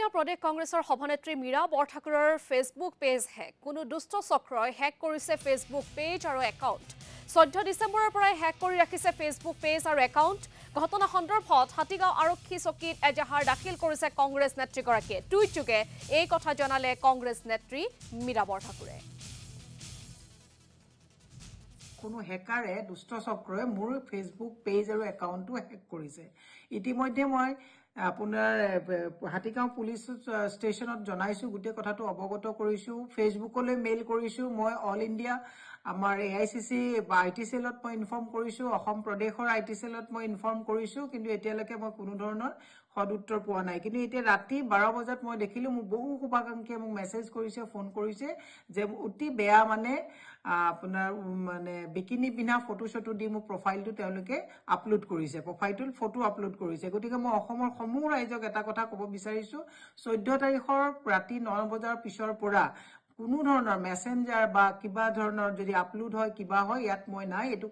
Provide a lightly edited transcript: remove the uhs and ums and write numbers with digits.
প্ৰদেশ কংগ্ৰেছৰ সভানেত্ৰী মীৰা বৰঠাকুৰৰ ফেচবুক পেজ হেক কোনো দুষ্ট চক্ৰই হেক কৰিছে ফেচবুক পেজ আৰু একাউণ্ট 14 ডিচেম্বৰৰ পৰাই হেক কৰি ৰাখিছে ফেচবুক পেজ আৰু একাউণ্ট ঘটনা সন্দৰ্ভত হাতীগাঁও আৰক্ষী চকীত এজাহাৰ দাখিল কৰিছে কংগ্ৰেছ নেত্ৰীগৰাকীয়ে টুইটযোগে এই কথা জনালে কংগ্ৰেছ নেত্ৰী মীৰা বৰঠাকুৰে কোনো হেকাৰে দুষ্ট চক্ৰই মোৰ ফেচবুক পেজ আৰু একাউণ্টটো হেক কৰিছে ইতিমধ্যে মই আপোনাৰ হাতীগাঁও পুলিচ ষ্টেচনত জনাইছো গোটেই কথাটো অৱগত কৰিছো ফেচবুকলৈ মেইল কৰিছো মই অল ইণ্ডিয়া আমাৰ এআইচিচি আইটি সেলত মই ইনফৰ্ম কৰিছো অসম প্ৰদেশৰ আইটি সেলত মই ইনফৰ্ম কৰিছো কিন্তু এতিয়ালৈকে মই কোনো ধৰণৰ সদুত্তৰ পোৱা নাই কিন্তু এতিয়া ৰাতি 12 বজাত মই দেখিলো মোক বহু শুভাকাংক্ষীয়ে মোক মেছেজ কৰিছে ফোন কৰিছে যে অতি বেয়া মানে আপোনাৰ মানে বিকিনি পিনা ফটো শটো দি মোক প্ৰফাইলটো তেওঁলোকে আপলোড কৰিছে প্ৰফাইলটোৰ ফটো আপলোড কৰিছে গতিকে মই অসমৰ সমূহ ৰাইজক এটা কথা ক'ব বিচাৰিছো 14 তাৰিখৰ ৰাতি 9 বজাৰ পিছৰ পৰা কোনো ধৰণৰ মেসেঞ্জাৰ বা কিবা ধৰণৰ যদি আপলোড হয় কিবা হয় ইয়াত মই নাই এটো